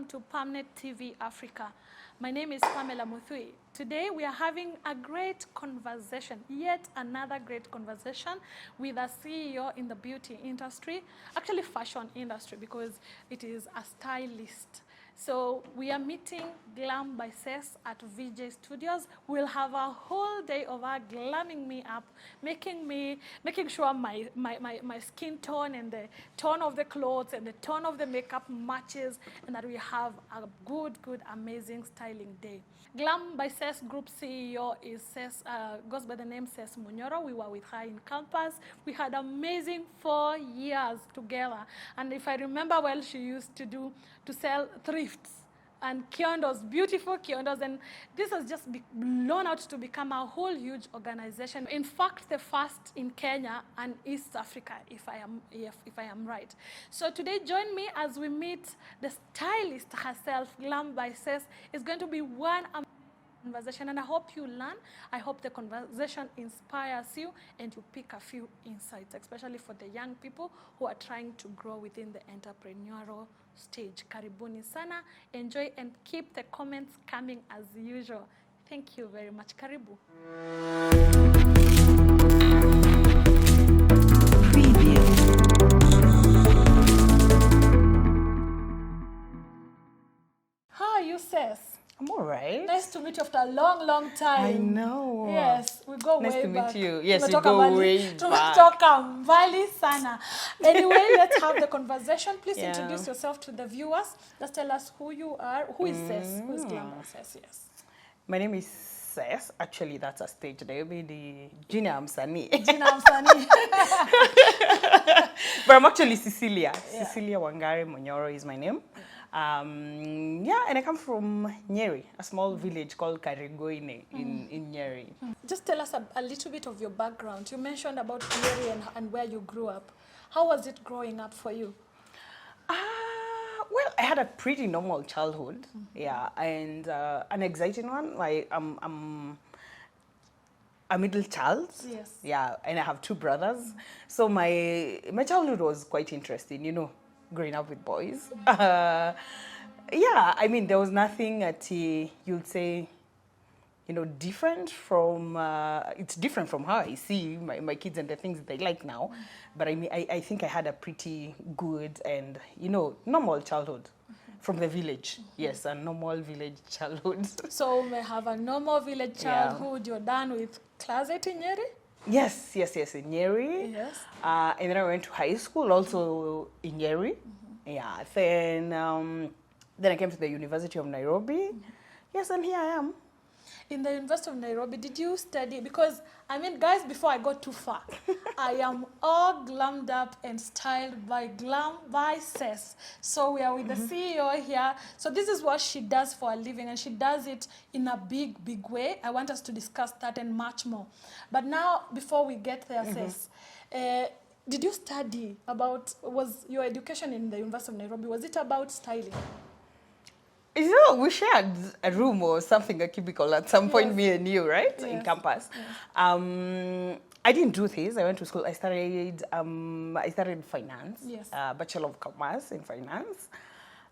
to Pamnet TV Africa. My name is Pamela Muthui. Today we are having a great conversation, yet another great conversation with a CEO in the beauty industry, actually fashion industry, because it is a stylist. So we are meeting Glam by Cess at VJ Studios. We'll have a whole day of her glamming me up, making sure my skin tone and the tone of the clothes and the tone of the makeup matches, and that we have a good, amazing styling day. Glam by Cess Group CEO is Cess, goes by the name Cess Munyoro. We were with her in campus. We had amazing 4 years together. And if I remember well, she used to sell thrifts and kiondos, beautiful kiondos, and this has just blown out to become a whole huge organization. In fact, the first in Kenya and East Africa, if I am right. So today, join me as we meet the stylist herself, Glam by Cess. It's going to be one conversation, and I hope you learn. I hope the conversation inspires you and you pick a few insights, especially for the young people who are trying to grow within the entrepreneurial stage. Karibuni sana. Enjoy and keep the comments coming as usual. Thank you very much. Karibu. How are you, Cess? I'm all right. Nice to meet you after a long time. I know. Yes, we go nice way to back. meet you. Yes, we Tumetoka go mbali. way back. Tumetoka mbali sana. Anyway, let's have the conversation. Please introduce yourself to the viewers. Just tell us who you are. Who is Cess? Who is Glam by Cess? Yes. My name is Cess. Actually, that's a stage name. The Jina Amsani. Jina Amsani. But I'm actually Cecilia. Yeah. Cecilia Wangari Munyoro is my name. Yeah, and I come from Nyeri, a small village called Karigoine in Nyeri. Just tell us a little bit of your background. You mentioned about Nyeri and where you grew up. How was it growing up for you? Well, I had a pretty normal childhood, yeah, and an exciting one. I'm a middle child, yes, yeah, and I have 2 brothers. So my childhood was quite interesting, you know, growing up with boys. Yeah, I mean, there was nothing that you'd say, you know, different from, it's different from how I see my kids and the things that they like now. But I mean, I think I had a pretty good and, you know, normal childhood from the village. Yes, a normal village childhood. So we have a normal village childhood. Yeah. You're done with class 8 in Nyeri? Yes, in Nyeri. Yes. And then I went to high school also in Nyeri. Yeah, then I came to the University of Nairobi. Yes, and here I am. In the University of Nairobi, did you study? Because, I mean, guys, before I go too far, I am all glammed up and styled by Glam by Cess. So we are with the CEO here. So this is what she does for a living, and she does it in a big way. I want us to discuss that and much more. But now, before we get there, Cess, did you study about, was your education in the University of Nairobi, was it about styling? You know, we shared a room or something, a cubicle at some point, me and you, right? Yes. In campus. Yes. I didn't do this. I went to school. I studied finance, yes. Bachelors of Commerce in finance.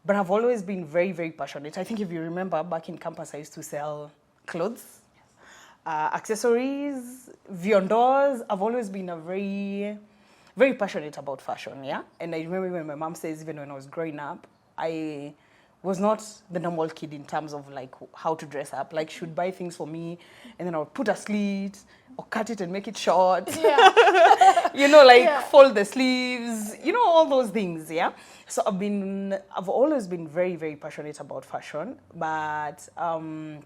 But I've always been very passionate. I think if you remember, back in campus, I used to sell clothes, accessories, viandos. I've always been a very passionate about fashion, yeah? And I remember when my mom says, even when I was growing up, I was not the normal kid in terms of like how to dress up. Like she would buy things for me and then I would put a slit or cut it and make it short. Yeah. You know, like fold the sleeves, you know, all those things, yeah? So I've always been very passionate about fashion, but when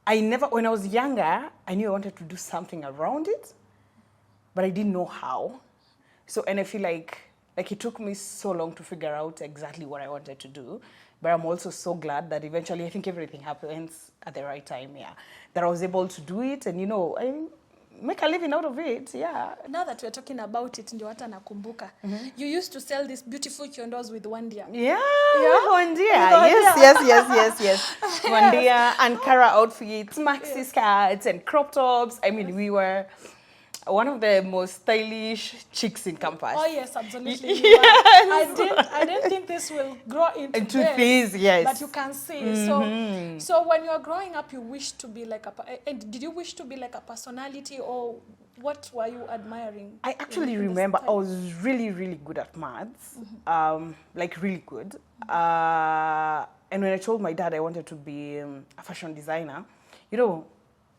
I was younger, I knew I wanted to do something around it, but I didn't know how. So, and I feel like it took me so long to figure out exactly what I wanted to do. But I'm also so glad that eventually I think everything happens at the right time, yeah. That I was able to do it and, you know, I make a living out of it, yeah. Now that we're talking about it, ndio hata nakumbuka. You used to sell these beautiful kiondos with Wandia. Yeah, Wandia. Yes. Wandia, Ankara outfits, maxi skirts and crop tops. I mean, we were one of the most stylish chicks in campus. Oh yes, absolutely. Yes. I didn't think this will grow into this, yes. but you can see. So when you were growing up, you wished to be like and did you wish to be like a personality, or what were you admiring? I actually remember I was really, really good at maths, like really good. And when I told my dad I wanted to be a fashion designer, you know,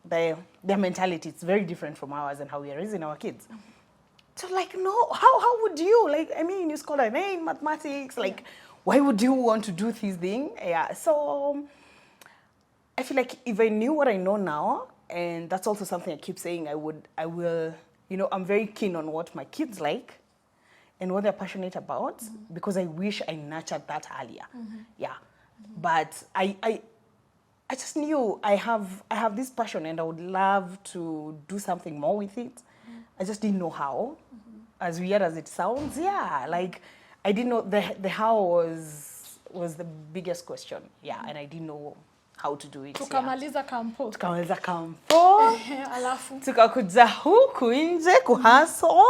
their mentality is very different from ours and how we are raising our kids. So like, no, how would you? Like, I mean, you scored an A in mathematics. Like, why would you want to do this thing? Yeah, so I feel like if I knew what I know now, and that's also something I keep saying, I will, you know, I'm very keen on what my kids like and what they're passionate about, because I wish I nurtured that earlier. Yeah, but I just knew I have this passion and I would love to do something more with it. I just didn't know how. As weird as it sounds, yeah, like I didn't know the how was the biggest question. Yeah, and I didn't know how to do it. Tukamaliza kampo. Tukamaliza kampo. Alafu. Tukakuja huku nje kuhustle.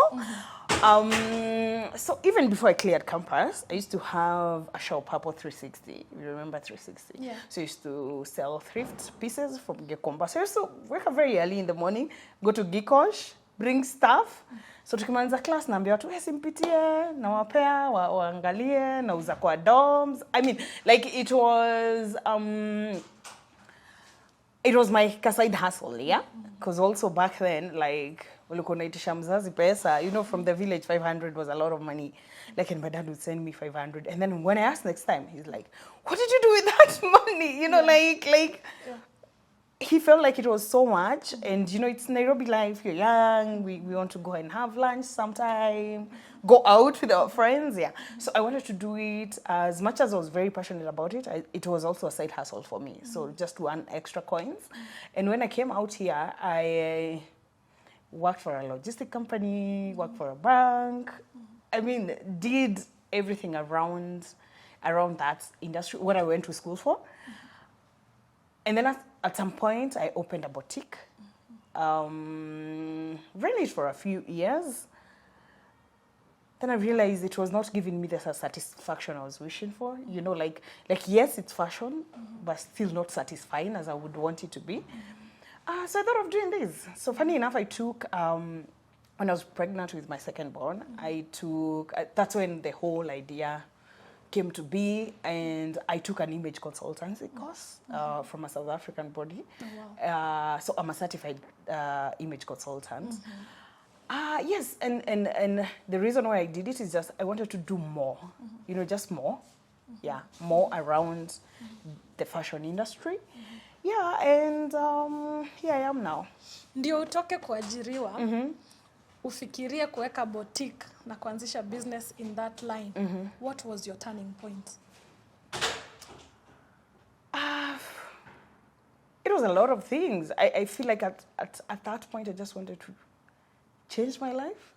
So even before I cleared campus, I used to have a shop, Purple 360. You remember 360? Yeah. So I used to sell thrift pieces from Gikomba. So I used to wake up very early in the morning, go to Gikosh, bring stuff. So tukimaliza class naambia watu simpitie na wapea waangalie na uza kwa dorms. I mean, like it was my side hustle, yeah? Because also back then, like, ulikuwa unaitisha mzazi pesa, you know, from the village, 500 was a lot of money. Like, and my dad would send me 500. And then when I asked next time, he's like, what did you do with that money? You know, he felt like it was so much. And, you know, it's Nairobi life. You're young. We want to go and have lunch sometime, go out with our friends. Yeah. So I wanted to do it. As much as I was very passionate about it, it was also a side hustle for me. So just to earn extra coins. And when I came out here, I worked for a logistic company, worked for a bank. I mean, did everything around that industry, what I went to school for. And then at some point, I opened a boutique. Ran it for a few years. Then I realized it was not giving me the satisfaction I was wishing for. You know, like yes, it's fashion, but still not satisfying as I would want it to be. So I thought of doing this. So funny enough, I took, when I was pregnant with my second born, that's when the whole idea came to be, and I took an image consultancy course from a South African body. Oh, wow. So I'm a certified image consultant. Yes, and the reason why I did it is just I wanted to do more, you know, just more. Yeah, more around the fashion industry. Yeah, and here I am now. Ndio utoke kuajiriwa, ufikirie kuweka boutique na kuanzisha business in that line. What was your turning point? It was a lot of things. I feel like at that point I just wanted to change my life.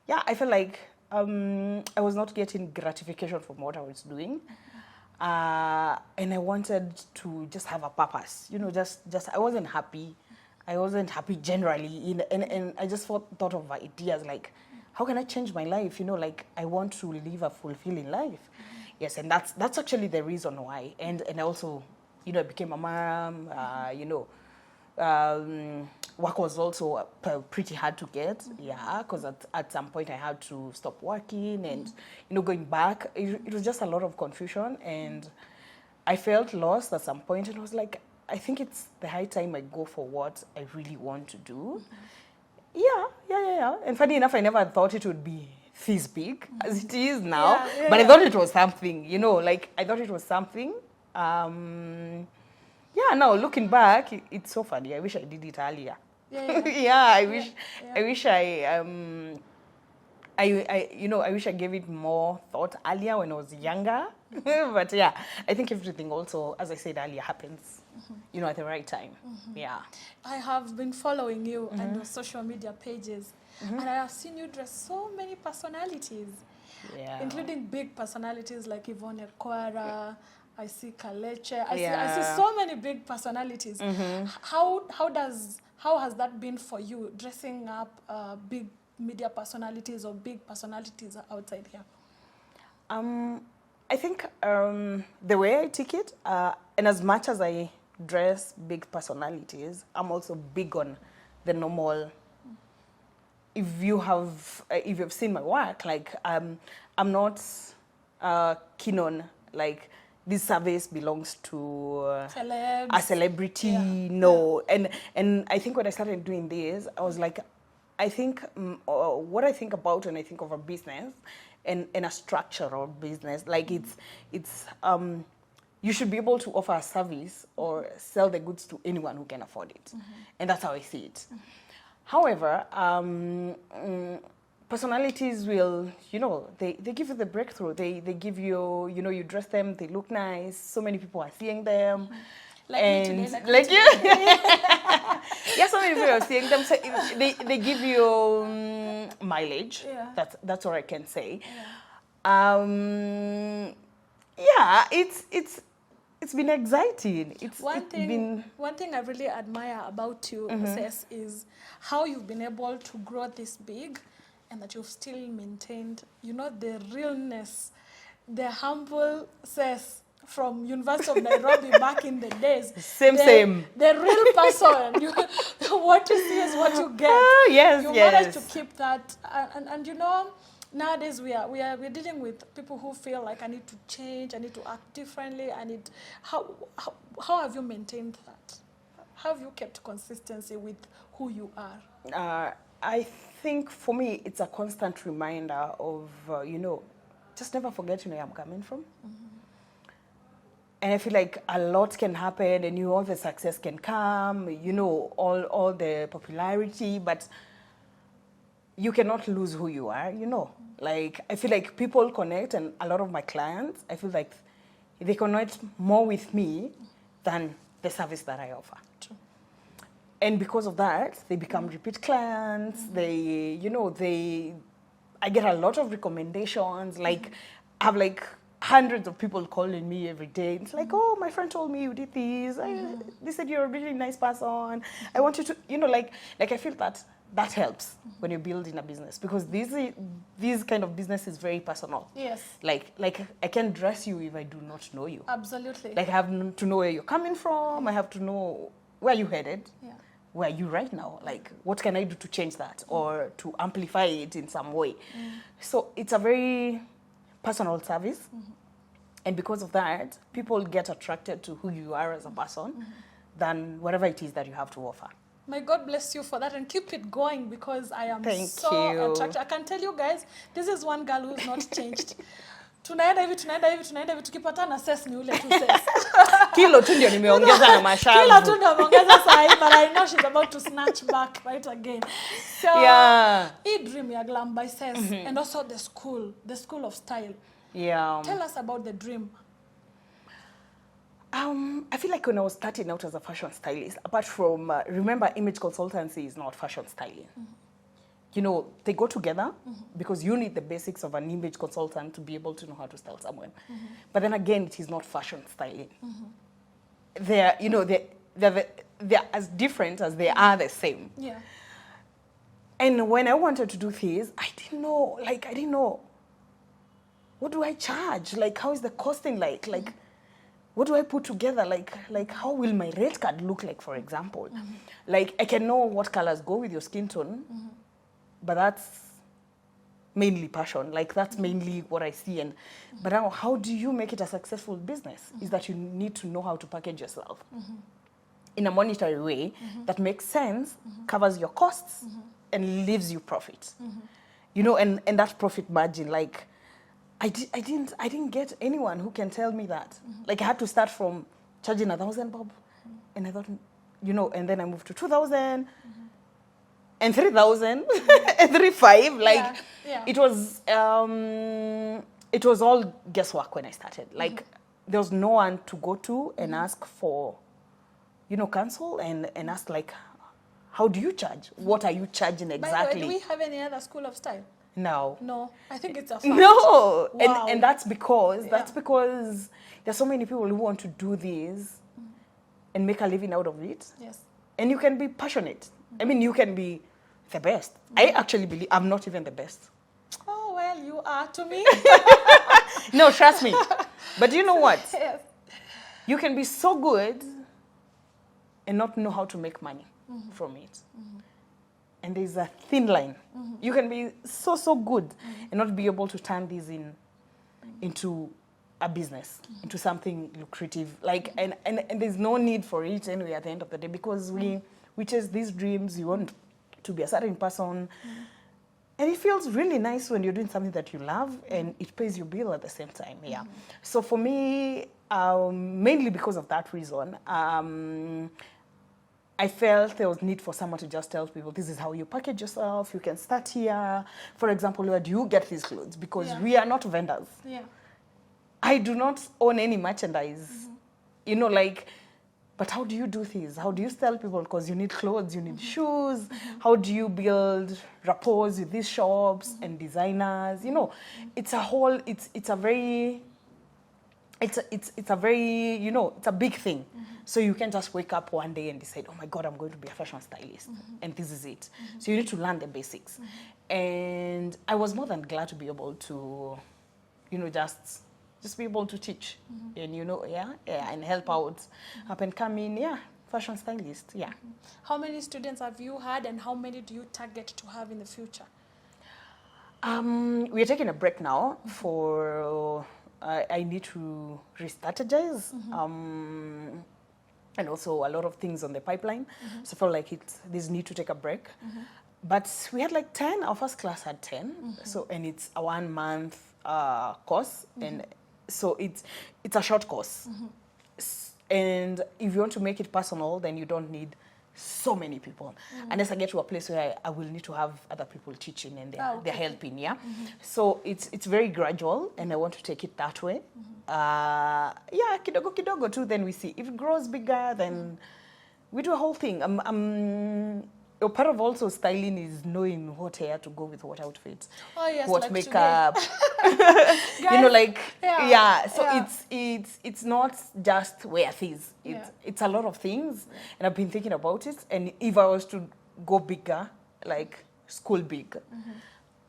Yeah, I felt like I was not getting gratification from what I was doing. And I wanted to just have a purpose. You know, just I wasn't happy. I wasn't happy generally. And I just thought of ideas like, how can I change my life? You know, like I want to live a fulfilling life. Yes, and that's actually the reason why. And I also, you know, I became a mom, you know, work was also pretty hard to get, yeah, because at some point I had to stop working and, you know, going back, it was just a lot of confusion, and I felt lost at some point, and I was like, I think it's the high time I go for what I really want to do. Yeah. And funny enough, I never thought it would be this big as it is now, but I thought it was something, you know, like I thought it was something. Yeah, now looking back, it's so funny. I wish I did it earlier. I wish I wish I gave it more thought earlier when I was younger. But yeah, I think everything also, as I said earlier, happens, you know, at the right time. Yeah. I have been following you on your social media pages, and I have seen you dress so many personalities, including big personalities like Yvonne Ekwara, I see Kaleche, I see so many big personalities. How has that been for you, dressing up big media personalities or big personalities outside here? I think the way I take it, and as much as I dress big personalities, I'm also big on the normal. If you've seen my work, like I'm not keen on like this service belongs to a celebrity. No, and I think when I started doing this, I was like, I think what I think about when I think of a business and a structure of business, like it's you should be able to offer a service or sell the goods to anyone who can afford it, and that's how I see it. However, personalities will, they give you the breakthrough. They give you, you dress them, they look nice. So many people are seeing them. Like and me today, like you. Yeah, so many people are seeing them. So they give you mileage. Yeah. That's what I can say. Yeah. Yeah, it's been exciting. One thing I really admire about you, Cess, is how you've been able to grow this big and that you've still maintained, the realness, the humble Cess from University of Nairobi back in the days. Same. The real person. What you see is what you get. Yes, you managed to keep that. And nowadays we're dealing with people who feel like I need to change, I need to act differently, how have you maintained that? How have you kept consistency with who you are? I think for me it's a constant reminder of just never forget where I'm coming from. And I feel like a lot can happen and all the success can come, all the popularity, but you cannot lose who you are, Like, I feel like people connect, and a lot of my clients, I feel like they connect more with me than the service that I offer. True. And because of that, they become repeat clients. I get a lot of recommendations. Like, I have like hundreds of people calling me every day. It's like, oh, my friend told me you did this. They said you're a really nice person. I want you to, I feel that helps when you're building a business, because this kind of business is very personal. Yes. Like I can't dress you if I do not know you. Absolutely. Like, I have to know where you're coming from. I have to know where you headed. Yeah. Where are you right now? Like, what can I do to change that or to amplify it in some way? So it's a very personal service. And because of that, people get attracted to who you are as a person than whatever it is that you have to offer. May God bless you for that, and keep it going, because I am so attracted. I can tell you guys, this is one girl who's not changed. Tunaenda hivi tukipatana Cess ni ule tu Cess. Kilo tu ndio nimeongeza na mashavu. Kilo tu ndio nimeongeza sahi, but I know she's about to snatch back right again. So, hii dream ya Glam by Cess, and also the school of style. Yeah. Tell us about the dream. I feel like when I was starting out as a fashion stylist, apart from, remember, image consultancy is not fashion styling. They go together because you need the basics of an image consultant to be able to know how to style someone. But then again, it is not fashion styling. They're as different as they are the same. Yeah. And when I wanted to do this, I didn't know, what do I charge? Like, how is the costing like? Like, what do I put together? Like how will my rate card look like, for example? Like, I can know what colors go with your skin tone, but that's mainly passion. Like, that's mainly what I see. But now, how do you make it a successful business? Is that you need to know how to package yourself in a monetary way that makes sense, covers your costs, and leaves you profit. And that profit margin, like, I didn't get anyone who can tell me that. Like, I had to start from charging 1,000 bob, and I thought, and then I moved to 2,000, and 3,000, and 3,500. Like, it was all guesswork when I started. Like, there was no one to go to and ask for, counsel and ask, like, how do you charge? What are you charging exactly? By the way, do we have any other school of style? No. No, I think it's a fact. No. Wow. And that's because Yeah. there's so many people who want to do this and make a living out of it. Yes. And you can be passionate. I mean, you can be the best. I actually believe I'm not even the best. Oh, well, you are to me. No, trust me. But you know what? Yes. You can be so good and not know how to make money from it. And there's a thin line. You can be so good and not be able to turn this into a business, into something lucrative. Like, and there's no need for it anyway at the end of the day, because we chase these dreams. You want to be a certain person. And it feels really nice when you're doing something that you love and it pays your bill at the same time. Yeah. So for me, mainly because of that reason, I felt there was need for someone to just tell people, this is how you package yourself. You can start here. For example, where do you get these clothes? Because we are not vendors. Yeah. I do not own any merchandise. You know, like, but how do you do this? How do you tell people? Because you need clothes, you need shoes. How do you build rapport with these shops and designers? You know, it's a whole, it's a very, it's a very, you know, it's a big thing. So you can't just wake up one day and decide, oh my God, I'm going to be a fashion stylist. And this is it. So you need to learn the basics. And I was more than glad to be able to, you know, just be able to teach and, you know, and help out, up and come in, fashion stylist, How many students have you had, and how many do you target to have in the future? We're taking a break now for, I need to re-strategize, and also a lot of things on the pipeline. So I felt like there's need to take a break. But we had like 10, our first class had 10. So, and it's a 1 month course. And so it's a short course. And if you want to make it personal, then you don't need so many people. Unless I get to a place where I will need to have other people teaching and they're helping, So it's very gradual, and I want to take it that way. Kidogo too, then we see. If it grows bigger, then we do a whole thing. Part of also styling is knowing what hair to go with what outfit. Oh yes, what like makeup. Guys, you know, like so it's not just wear things. It's a lot of things, and I've been thinking about it. And if I was to go bigger, like school big,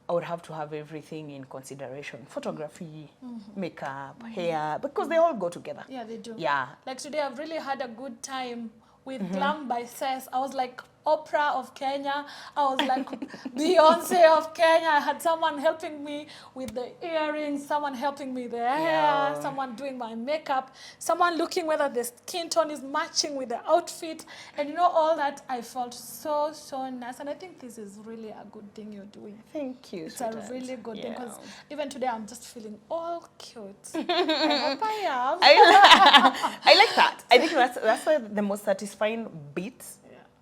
I would have to have everything in consideration: photography, makeup, hair, because they all go together. Yeah, they do. Yeah. Like today, I've really had a good time with Glam by Cess. I was like Oprah of Kenya. I was like Beyonce of Kenya. I had someone helping me with the earrings, someone helping me with the hair, someone doing my makeup, someone looking whether the skin tone is matching with the outfit. And you know, all that, I felt so nice. And I think this is really a good thing you're doing. Thank you. It's a really good thing, because even today I'm just feeling all cute. I hope I am. I like that. I think that's the most satisfying bit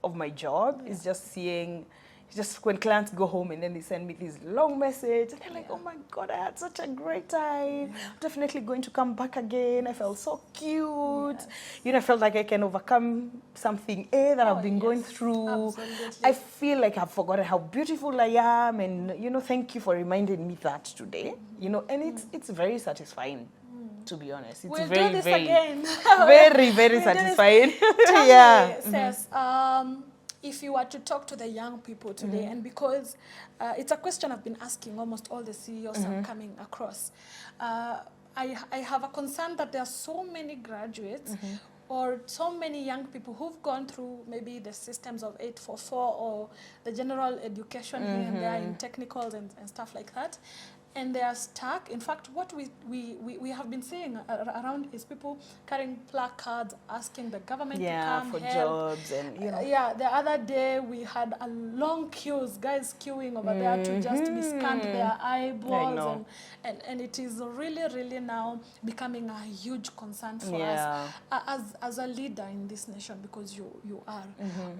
of my job is just seeing, just when clients go home and then they send me this long message and they're like, oh my God, I had such a great time. I'm definitely going to come back again. I felt so cute. You know, I felt like I can overcome something that I've been going through. Absolutely. I feel like I've forgotten how beautiful I am, and, you know, thank you for reminding me that today. You know, and it's very satisfying. To be honest, it's we'll very, do this very, again. very satisfying. Tell me, Cess, if you were to talk to the young people today, and because it's a question I've been asking almost all the CEOs I'm coming across, I have a concern that there are so many graduates or so many young people who've gone through maybe the systems of 844 or the general education here and there in technicals and stuff like that. And they are stuck. In fact, what we have been seeing around is people carrying placards asking the government to come for help. jobs and, you know. The other day we had a long queues, guys queuing over there to just be scanned their eyeballs. And it is really now becoming a huge concern for us as a leader in this nation, because you are.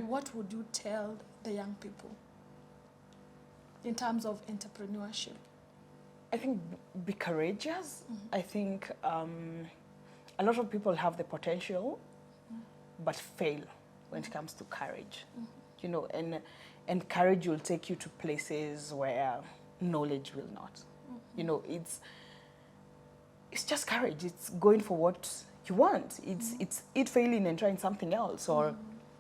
What would you tell the young people in terms of entrepreneurship? I think be courageous. I think a lot of people have the potential, but fail when it comes to courage. You know, and courage will take you to places where knowledge will not. You know, it's just courage. It's going for what you want. It's it failing and trying something else, or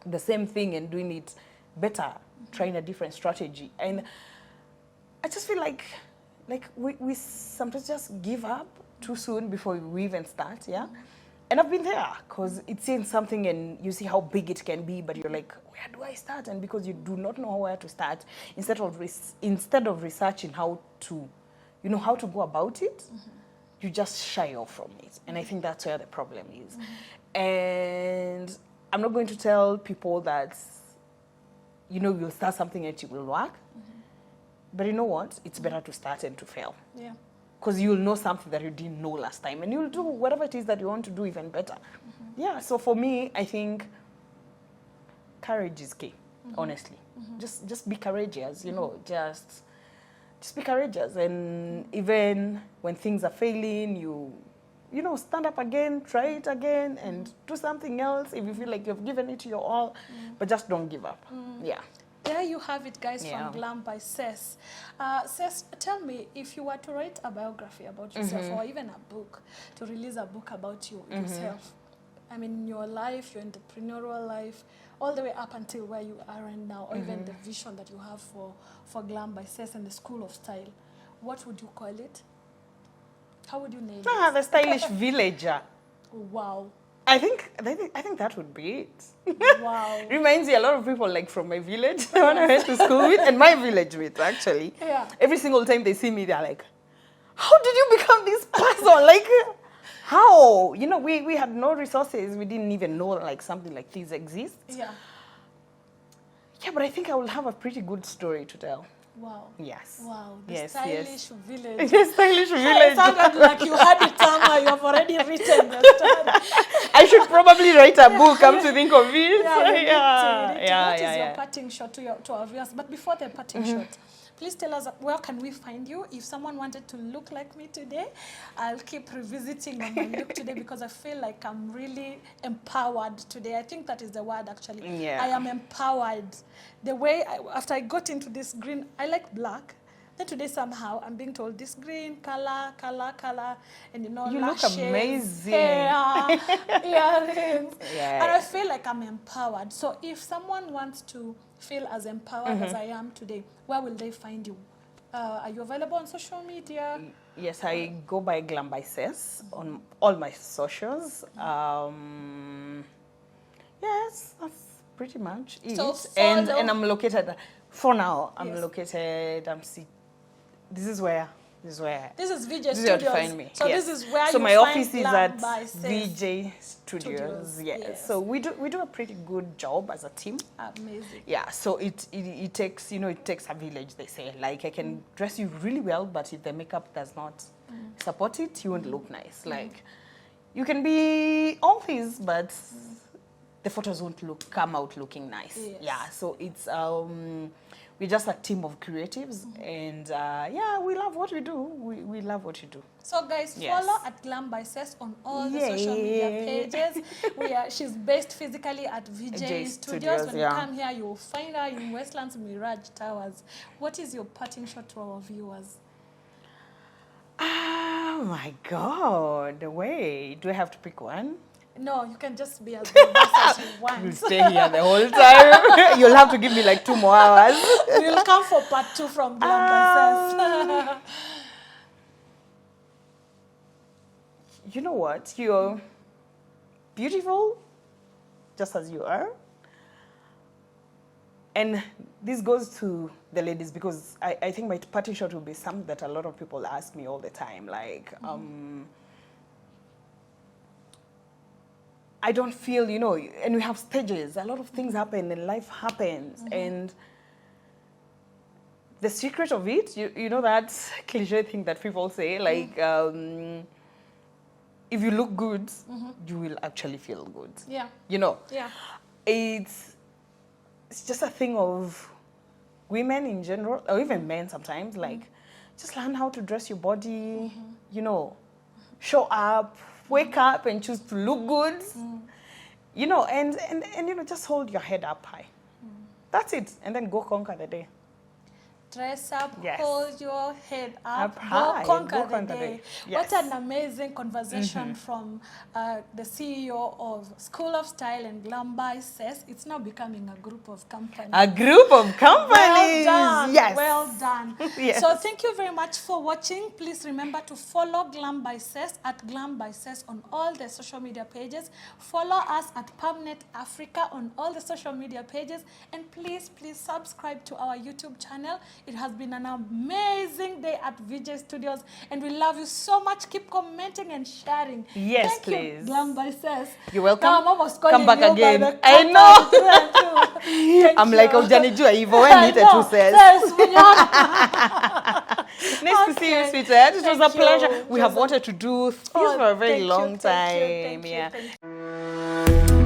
the same thing and doing it better, trying a different strategy. And I just feel like we sometimes just give up too soon before we even start, yeah? And I've been there, because it's seeing something and you see how big it can be, but you're like, where do I start? And because you do not know where to start, instead of researching how to, you know, how to go about it, you just shy off from it. And I think that's where the problem is. And I'm not going to tell people that, you know, you'll start something and it will work. But you know what? It's better to start and to fail. Yeah. Because you'll know something that you didn't know last time, and you'll do whatever it is that you want to do even better. Yeah, so for me, I think courage is key, honestly. Just be courageous, you know, just be courageous. And even when things are failing, you know, stand up again, try it again, and do something else if you feel like you've given it your all, but just don't give up. Yeah. There you have it, guys, from Glam by Cess. Cess, tell me, if you were to write a biography about yourself, or even a book, to release a book about you yourself, I mean, your life, your entrepreneurial life, all the way up until where you are right now, or even the vision that you have for Glam by Cess and the School of Style, what would you call it? How would you name it? The stylish villager. Wow. I think that would be it. Wow. Reminds me a lot of people, like, from my village, the one I went to school with, and my village with, actually. Yeah. Every single time they see me, they're like, how did you become this person? Like, how? You know, we had no resources. We didn't even know, like, something like this exists. Yeah. Yeah, but I think I will have a pretty good story to tell. Wow. Yes. Wow. The stylish village. The stylish village. It sounded like you had it somewhere. You have already written the story. I should probably write a book, come to think of it. What is your parting shot to our viewers? But before the parting shot, please tell us, where can we find you? If someone wanted to look like me today, I'll keep revisiting on my look today, because I feel like I'm really empowered today. I think that is the word, actually. Yeah. I am empowered. The way, after I got into this green, I like black. Then today somehow I'm being told this green color, and you know, you lashes, look amazing. Hair, earrings. Yes. And I feel like I'm empowered. So if someone wants to feel as empowered as I am today, where will they find you? Are you available on social media? Yes, I go by Glam by Cess on all my socials. Yes, that's pretty much it. So and I'm located, for now, I'm located, this is VJ Studios. Find me. So this is where so you my find office is Glam at VJ Studios. Yes. So we do a pretty good job as a team. Amazing. Yeah. So it takes, you know, it takes a village, they say. Like, I can dress you really well, but if the makeup does not support it, you won't look nice. Like, you can be all these, but the photos won't come out looking nice. Yes. Yeah. So it's we're just a team of creatives, and yeah, we love what we do. We love what you do. So guys, follow at Glam by Cess on all the social media pages. She's based physically at VJ Studios. When you come here, you'll find her in Westlands Mirage Towers. What is your parting shot to our viewers? Oh my God, wait, do I have to pick one? No, you can just be as diverse as you want. You'll stay here the whole time. You'll have to give me like 2 more hours. We'll come for part 2 from Glam by Cess. You know what? You're beautiful just as you are. And this goes to the ladies, because I think my parting shot will be something that a lot of people ask me all the time. Like, I don't feel, you know, and we have stages. A lot of things happen and life happens. And the secret of it, you know that cliche thing that people say, like, if you look good, you will actually feel good. Yeah. You know? Yeah. It's just a thing of women in general, or even men sometimes, like, just learn how to dress your body, you know, show up, wake up and choose to look good, you know, and you know, just hold your head up high. That's it, and then go conquer the day. dress up, Yes. hold your head up, Up high, go conquer go the conquer day. the- yes. What an amazing conversation from the CEO of School of Style and Glam by Cess. It's now becoming a group of companies. A group of companies. Well done. Yes. Well done. Yes. So thank you very much for watching. Please remember to follow Glam by Cess at Glam by Cess on all the social media pages. Follow us at Pubnet Africa on all the social media pages. And please subscribe to our YouTube channel. It has been an amazing day at VJ Studios. And we love you so much. Keep commenting and sharing. Yes, Thank please. you, Glam by Cess. You're welcome. Now I'm almost calling Come back you again. by the I know. Thank I'm you. like, Ujanijua hivyo, when I need know. to says. Yes, Munyama. Nice to see you, Okay. sweetheart. It was a Thank you. pleasure. We have Just a- wanted to do this Oh, for a very thank you, long thank you, time. thank you, Yeah. thank you.